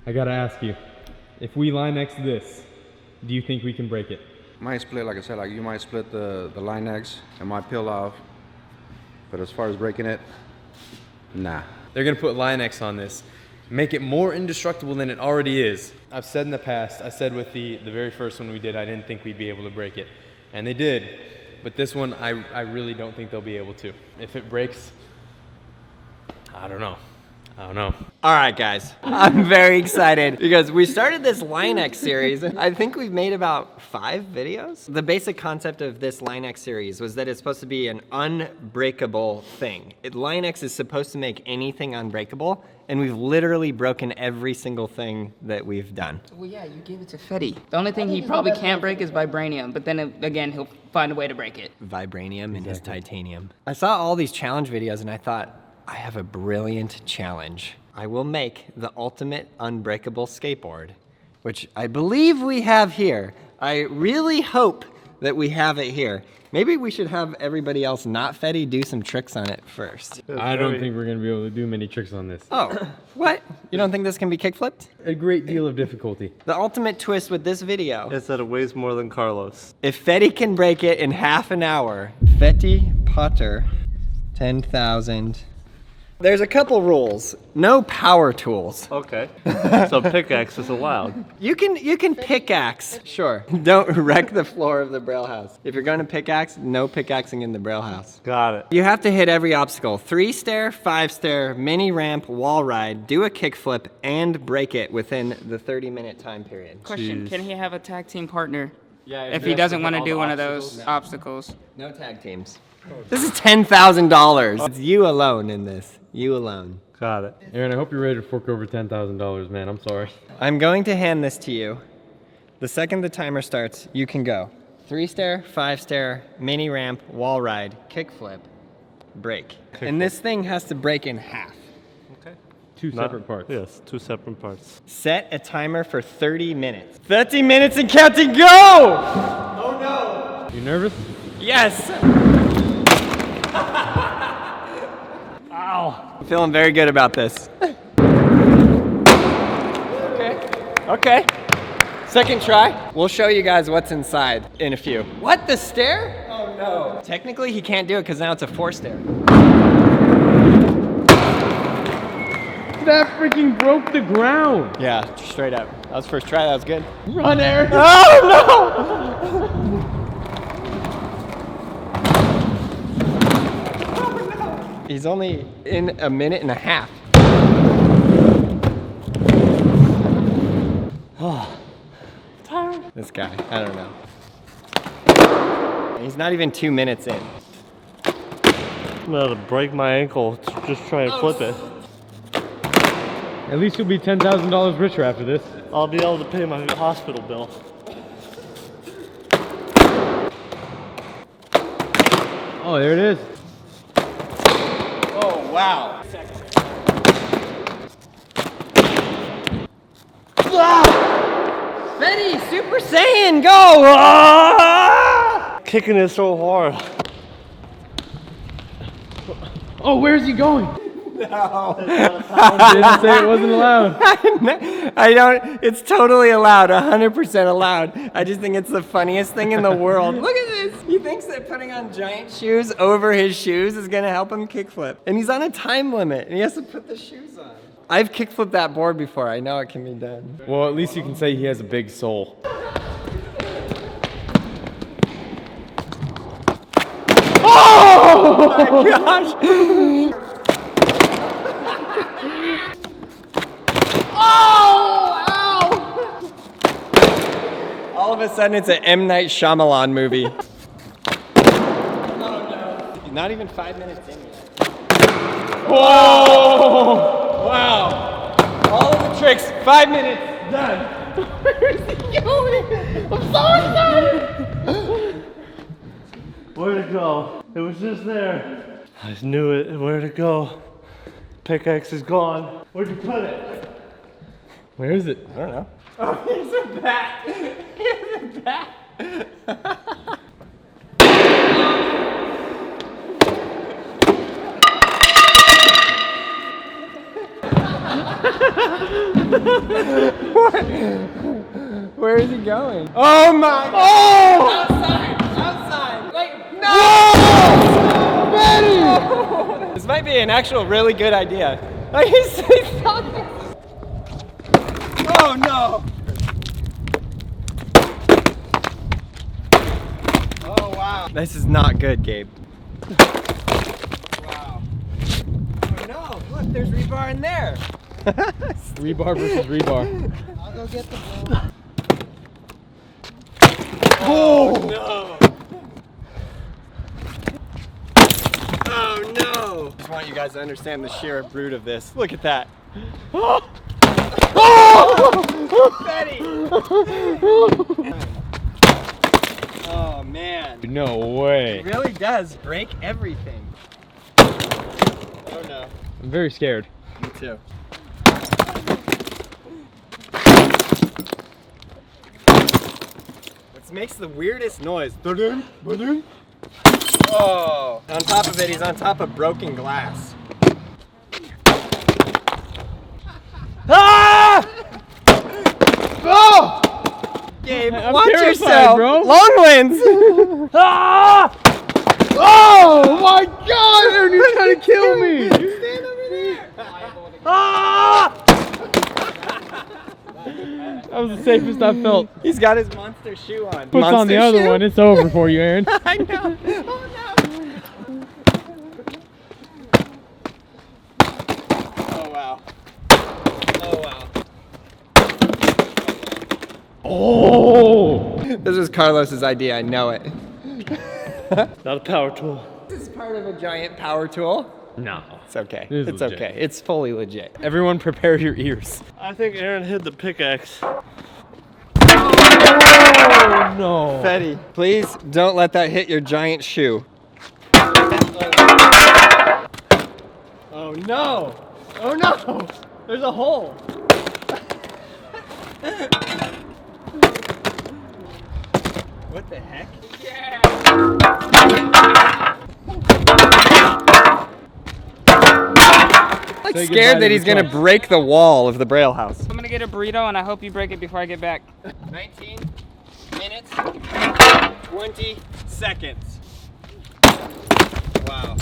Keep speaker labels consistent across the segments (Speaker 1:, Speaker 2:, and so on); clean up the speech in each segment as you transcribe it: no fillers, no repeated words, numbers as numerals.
Speaker 1: I gotta ask you, if we line X this, do you think we can break it?
Speaker 2: Might split, like I said, like you might split the line X, it might peel off. But as far as breaking it, nah.
Speaker 1: They're gonna put line X on this, make it more indestructible than it already is. I've said in the past, I said with the very first one we did, I didn't think we'd be able to break it. And they did. But this one, I really don't think they'll be able to. If it breaks, I don't know. I don't know.
Speaker 3: All right, guys, I'm very excited because we started this Line X series. I think we've made about 5 videos. The basic concept of this Line X series was that it's supposed to be an unbreakable thing. Line X is supposed to make anything unbreakable, and we've literally broken every single thing that we've done.
Speaker 4: Well, yeah, you gave it to Fetty. The only thing he probably can't break is vibranium, but then again, he'll find a way to break it.
Speaker 3: Vibranium and his titanium. I saw all these challenge videos and I thought, I have a brilliant challenge. I will make the ultimate unbreakable skateboard, which I believe we have here. I really hope that we have it here. Maybe we should have everybody else not Fetty do some tricks on it first.
Speaker 1: I don't think we're gonna be able to do many tricks on this.
Speaker 3: Oh, what? You don't think this can be kickflipped?
Speaker 1: A great deal of difficulty.
Speaker 3: The ultimate twist with this video
Speaker 5: is that it weighs more than Carlos.
Speaker 3: If Fetty can break it in half an hour, Fetty Potter, 10,000. There's a couple rules. No power tools.
Speaker 5: Okay. So pickaxe is allowed.
Speaker 3: You can pickaxe, sure. Don't wreck the floor of the Braille house. If you're going to pickaxe, no pickaxing in the Braille house.
Speaker 5: Got it.
Speaker 3: You have to hit every obstacle. 3-stair, 5-stair, mini ramp, wall ride, do a kickflip, and break it within the 30-minute time period.
Speaker 4: Question, can he have a tag team partner?
Speaker 3: Yeah,
Speaker 4: if he doesn't want to do one of those obstacles.
Speaker 3: No tag teams. This is $10,000. It's you alone in this. You alone.
Speaker 5: Got it.
Speaker 1: Aaron, I hope you're ready to fork over $10,000, man. I'm sorry.
Speaker 3: I'm going to hand this to you. The second the timer starts, you can go. 3-stair, 5-stair, mini ramp, wall ride, kickflip, break. And this thing has to break in half.
Speaker 5: Okay.
Speaker 1: 2 separate parts.
Speaker 5: Yes, 2 separate parts.
Speaker 3: Set a timer for 30 minutes. 30 minutes and counting, go! Oh no!
Speaker 1: You nervous?
Speaker 3: Yes!
Speaker 5: Ow!
Speaker 3: I'm feeling very good about this. Okay. Second try. We'll show you guys what's inside in a few. What, the stair? Oh no. Technically he can't do it because now it's a 4-stair.
Speaker 1: That freaking broke the ground.
Speaker 3: Yeah, straight up. That was first try, that was good.
Speaker 1: Run, Aaron.
Speaker 3: Oh no! He's only in a minute and a half. Oh, tired. This guy, I don't know. He's not even 2 minutes in.
Speaker 5: I'm gonna break my ankle to just try and flip it.
Speaker 1: At least you'll be $10,000 richer after this.
Speaker 5: I'll be able to pay my hospital bill.
Speaker 1: Oh, there it is.
Speaker 3: Oh, wow. Fetty, Super Saiyan, go! Ah!
Speaker 5: Kicking it so hard.
Speaker 1: Oh, where's he going?
Speaker 3: No.
Speaker 1: Didn't say it wasn't allowed.
Speaker 3: I don't, it's totally allowed, 100% allowed. I just think it's the funniest thing in the world. Look at this. He thinks that putting on giant shoes over his shoes is gonna help him kickflip. And he's on a time limit, and he has to put the shoes on. I've kickflipped that board before, I know it can be done.
Speaker 1: Well, at least you can say he has a big soul.
Speaker 3: Oh my gosh! Oh! Ow! All of a sudden, it's an M. Night Shyamalan movie. Oh no. Not even 5 minutes in yet. Whoa! Wow. All of the tricks, 5 minutes, done. Where's he going? I'm so excited!
Speaker 5: Where'd it go? It was just there. I just knew it. Where'd it go? Pickaxe is gone. Where'd you put it?
Speaker 1: Where is it?
Speaker 3: I don't know. Oh, here's a bat. Here's a bat. Where is he going? Oh my! Oh! Outside! Outside! Wait! No! Fetty! This might be an actual really good idea. Like he's oh no! Oh wow! This is not good, Gabe. Wow! Oh no! Look, there's rebar in there.
Speaker 1: Rebar versus rebar.
Speaker 3: I'll go get the ball. Oh no! Oh no! I just want you guys to understand the sheer brute of this. Look at that. Oh! Fetty! Oh man.
Speaker 1: No way.
Speaker 3: It really does break everything. Oh no.
Speaker 1: I'm very scared.
Speaker 3: Me too. It makes the weirdest noise. Oh, on top of it, he's on top of broken glass. Ah! Oh! Gabe, watch yourself,
Speaker 1: bro.
Speaker 3: Long wins. Ah!
Speaker 1: Oh my God! You're trying to kill me.
Speaker 3: Stand over there.
Speaker 1: Ah! That was the safest I've felt.
Speaker 3: He's got his monster shoe on.
Speaker 1: Puts on the other one. It's over for you, Aaron.
Speaker 3: I know. Oh no. Oh wow. Oh wow.
Speaker 1: Oh!
Speaker 3: This was Carlos's idea. I know it.
Speaker 5: Not a power tool.
Speaker 3: This is part of a giant power tool.
Speaker 1: No.
Speaker 3: It's okay.
Speaker 1: This is
Speaker 3: It's
Speaker 1: legit.
Speaker 3: okay. It's fully legit. Everyone prepare your ears.
Speaker 5: I think Aaron hid the pickaxe.
Speaker 1: Oh no.
Speaker 3: Fetty, please don't let that hit your giant shoe. Oh no! Oh no! There's a hole! What the heck? I'm
Speaker 1: Say
Speaker 3: scared
Speaker 1: goodbye
Speaker 3: that
Speaker 1: to
Speaker 3: he's
Speaker 1: the
Speaker 3: gonna
Speaker 1: truck.
Speaker 3: break the wall of the Braille house.
Speaker 4: I'm gonna get a burrito and I hope you break it before I get back.
Speaker 3: 19 minutes, 20 seconds. Wow.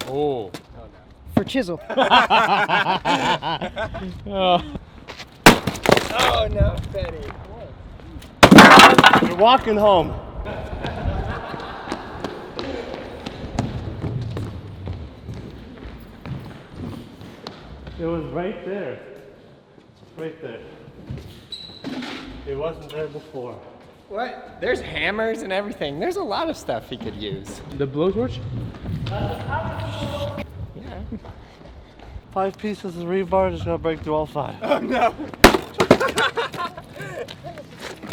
Speaker 1: Oh.
Speaker 6: For chisel.
Speaker 1: Oh.
Speaker 3: Oh no, Fetty.
Speaker 5: You're walking home. It was right there. Right there. It wasn't there before.
Speaker 3: What? There's hammers and everything. There's a lot of stuff he could use.
Speaker 1: The blowtorch?
Speaker 3: Yeah.
Speaker 5: 5 pieces of rebar is gonna break through all 5.
Speaker 3: Oh no.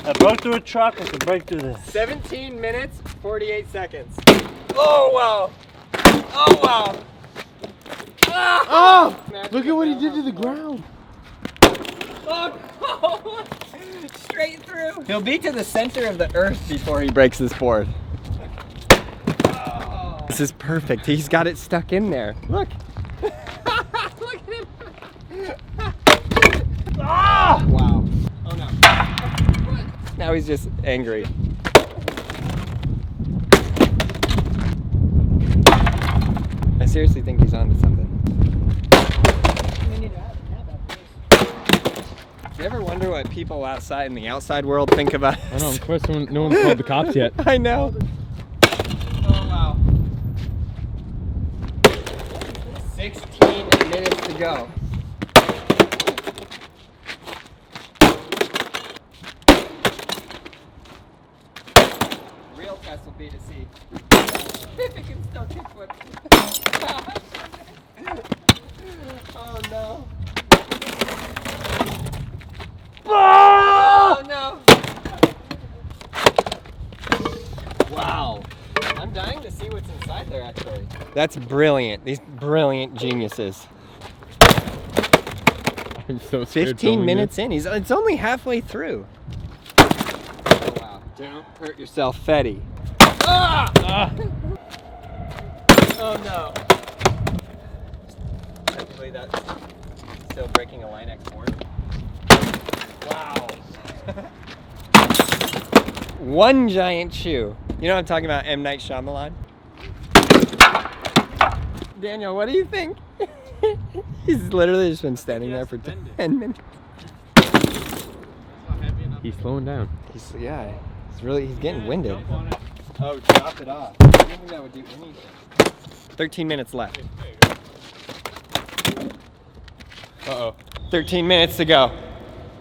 Speaker 5: I broke through a truck, I can break through this.
Speaker 3: 17 minutes, 48 seconds. Oh wow. Oh wow.
Speaker 1: Oh! Look at what he did to the ground.
Speaker 3: Oh no! Straight through. He'll be to the center of the earth before he breaks this board. Oh. This is perfect. He's got it stuck in there. Look. Look at him. Ah! Wow. Oh no. Now he's just angry. I seriously think he's onto something. Do you ever wonder what people outside in the outside world think about us?
Speaker 1: I know, I'm surprised no one's called the cops yet.
Speaker 3: I know. Oh wow. 16 minutes to go. Real test will be to see if it can still kickflip. Oh no. Oh no! Wow. I'm dying to see what's inside there actually. That's brilliant. These brilliant geniuses.
Speaker 1: I'm so scared
Speaker 3: 15
Speaker 1: filming
Speaker 3: minutes in. It's only halfway through. Oh wow. Don't hurt yourself, Fetty. Ah! Oh no. Actually, that's still breaking a Line-X board. Wow. One giant shoe. You know what I'm talking about, M. Night Shyamalan? Daniel, what do you think? He's literally just been standing there for 10 minutes.
Speaker 1: He's slowing down.
Speaker 3: He's getting winded. Oh, drop it off. I don't think that would do anything. 13 minutes left.
Speaker 1: Uh-oh.
Speaker 3: 13 minutes to go.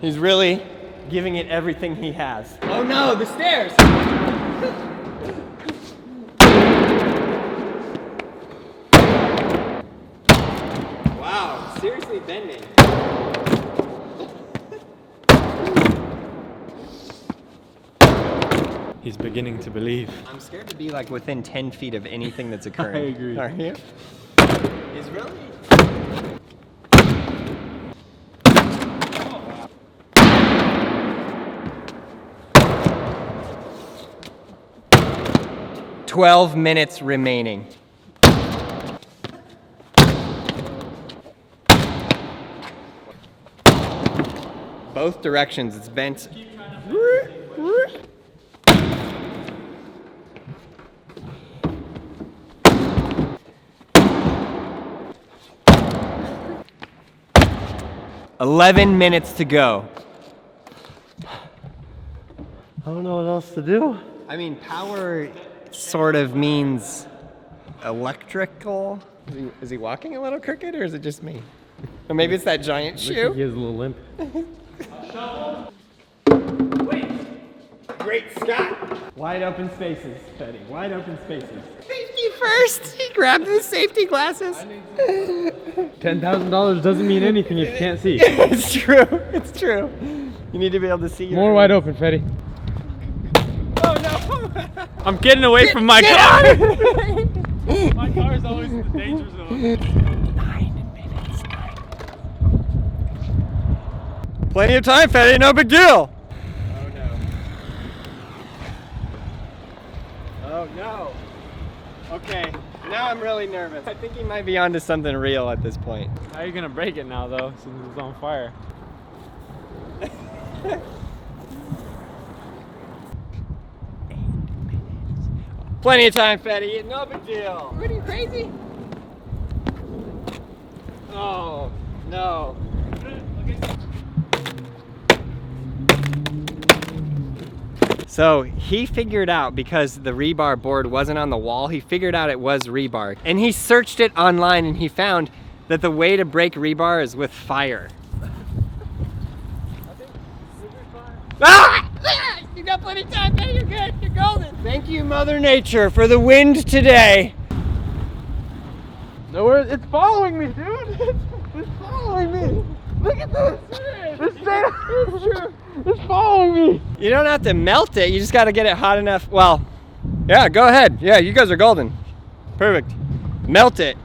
Speaker 3: He's really giving it everything he has. Oh no, the stairs! Wow, seriously bending.
Speaker 1: He's beginning to believe.
Speaker 3: I'm scared to be like within 10 feet of anything that's occurring.
Speaker 1: I agree.
Speaker 3: Are you? He's really... 12 minutes remaining. Both directions, it's bent. "11 minutes to go."
Speaker 5: I don't know what else to do.
Speaker 3: I mean, power sort of means electrical. Is he walking a little crooked, or is it just me? Or maybe it's that giant shoe.
Speaker 1: He has a little limp.
Speaker 3: Great Scott! Wide open spaces, Fetty. Wide open spaces. Safety first! He grabbed the safety glasses.
Speaker 1: $10,000 doesn't mean anything if you can't see.
Speaker 3: It's true. It's true. You need to be able to see.
Speaker 1: More wide open, Fetty.
Speaker 3: Oh no!
Speaker 1: I'm getting away from my
Speaker 3: Get
Speaker 1: car.
Speaker 3: out!
Speaker 1: My car is always in the danger zone.
Speaker 3: 9 minutes. Plenty of time, Fetty. No big deal. Oh no. Oh no. Okay. Now I'm really nervous. I think he might be onto something real at this point.
Speaker 1: How are you gonna break it now, though, since it's on fire?
Speaker 3: Plenty of time, Fetty. No big deal. What are you, crazy? Oh, no. So he figured out, because the rebar board wasn't on the wall, he figured out it was rebar. And he searched it online and he found that the way to break rebar is with fire. Ah! You got plenty of time, man. You're good. You're golden. Thank you, Mother Nature, for the wind today.
Speaker 1: No, it's following me, dude. It's following me. Look at this. It's following me.
Speaker 3: You don't have to melt it. You just got to get it hot enough. Well, yeah, go ahead. Yeah, you guys are golden. Perfect. Melt it.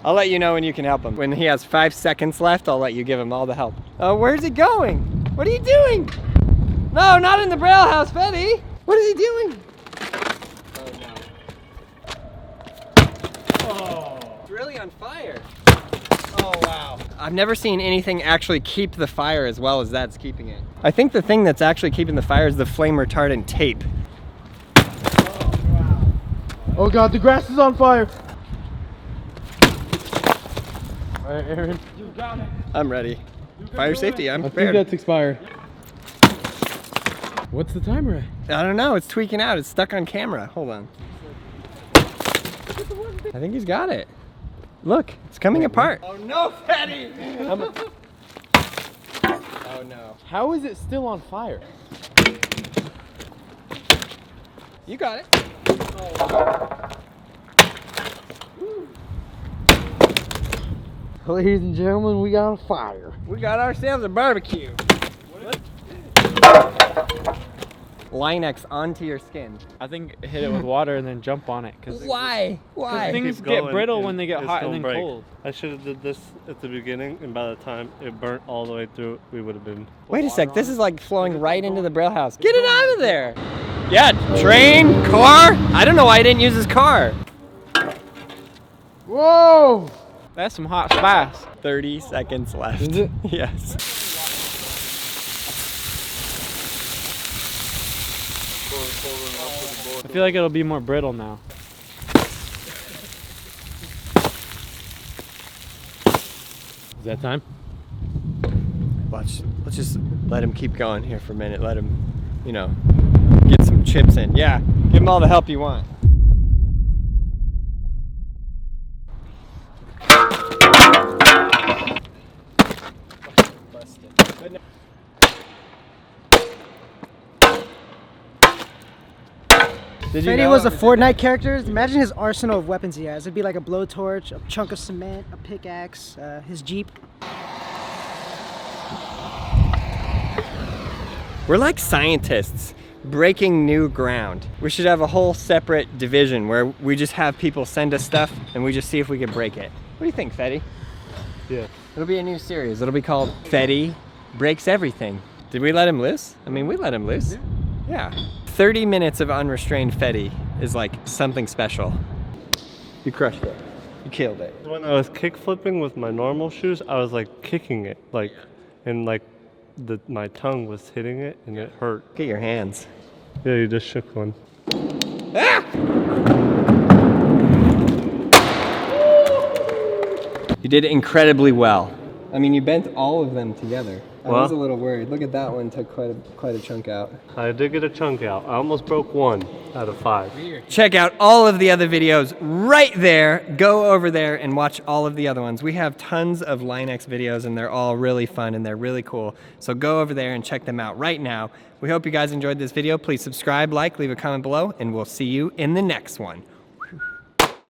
Speaker 3: I'll let you know when you can help him. When he has 5 seconds left, I'll let you give him all the help. Oh, where's he going? What are you doing? No, not in the Braille house, Fetty. What is he doing? Oh, no. Oh. It's really on fire. Oh, wow. I've never seen anything actually keep the fire as well as that's keeping it. I think the thing that's actually keeping the fire is the flame retardant tape. Oh, wow.
Speaker 1: Oh God, the grass is on fire. All right, Aaron. You got it.
Speaker 3: I'm ready. Fire safety, I'm
Speaker 1: I think
Speaker 3: prepared.
Speaker 1: that's expired. What's the timer at?
Speaker 3: I don't know, it's tweaking out. It's stuck on camera. Hold on. I think he's got it. Look, it's coming apart. Oh no, Fetty! Oh no.
Speaker 1: How is it still on fire?
Speaker 3: You got it.
Speaker 5: Ladies and gentlemen, we got a fire.
Speaker 3: We got ourselves a barbecue. Line-X onto your skin.
Speaker 6: I think hit it with water and then jump on it. Cause
Speaker 3: Why? Why?
Speaker 6: things
Speaker 5: Keep
Speaker 6: get
Speaker 5: going
Speaker 6: brittle
Speaker 5: and
Speaker 6: when they get
Speaker 5: it's
Speaker 6: hot and
Speaker 5: gonna
Speaker 6: then
Speaker 5: break.
Speaker 6: cold.
Speaker 5: I should have did this at the beginning, and by the time it burnt all the way through, we would have been.
Speaker 3: Wait a sec, this is like flowing right into the Braille house. Get it out of there! Yeah, train, car. I don't know why he didn't use his car.
Speaker 1: Whoa!
Speaker 6: That's some hot spice.
Speaker 3: 30 seconds left.
Speaker 6: Is it?
Speaker 3: Yes.
Speaker 6: I feel like it'll be more brittle now.
Speaker 1: Is that time?
Speaker 3: Let's just let him keep going here for a minute. Let him, you know, get some chips in. Yeah, give him all the help you want.
Speaker 7: Fetty was a Fortnite character. Imagine his arsenal of weapons he has. It'd be like a blowtorch, a chunk of cement, a pickaxe, his Jeep.
Speaker 3: We're like scientists breaking new ground. We should have a whole separate division where we just have people send us stuff and we just see if we can break it. What do you think, Fetty?
Speaker 5: Yeah.
Speaker 3: It'll be a new series. It'll be called Fetty Breaks Everything. Did we let him loose? I mean, we let him loose. Yeah. 30 minutes of unrestrained Fetty is like something special. You crushed it. You killed it.
Speaker 5: When I was kick flipping with my normal shoes, I was like kicking it, like, and like my tongue was hitting it and it hurt.
Speaker 3: Look at your hands.
Speaker 5: Yeah, you just shook one.
Speaker 3: Ah! You did incredibly well. I mean, you bent all of them together. I was a little worried. Look at that one, took quite a chunk out.
Speaker 5: I did get a chunk out. I almost broke 1 out of 5.
Speaker 3: Check out all of the other videos right there. Go over there and watch all of the other ones. We have tons of Line-X videos and they're all really fun and they're really cool. So go over there and check them out right now. We hope you guys enjoyed this video. Please subscribe, like, leave a comment below, and we'll see you in the next one.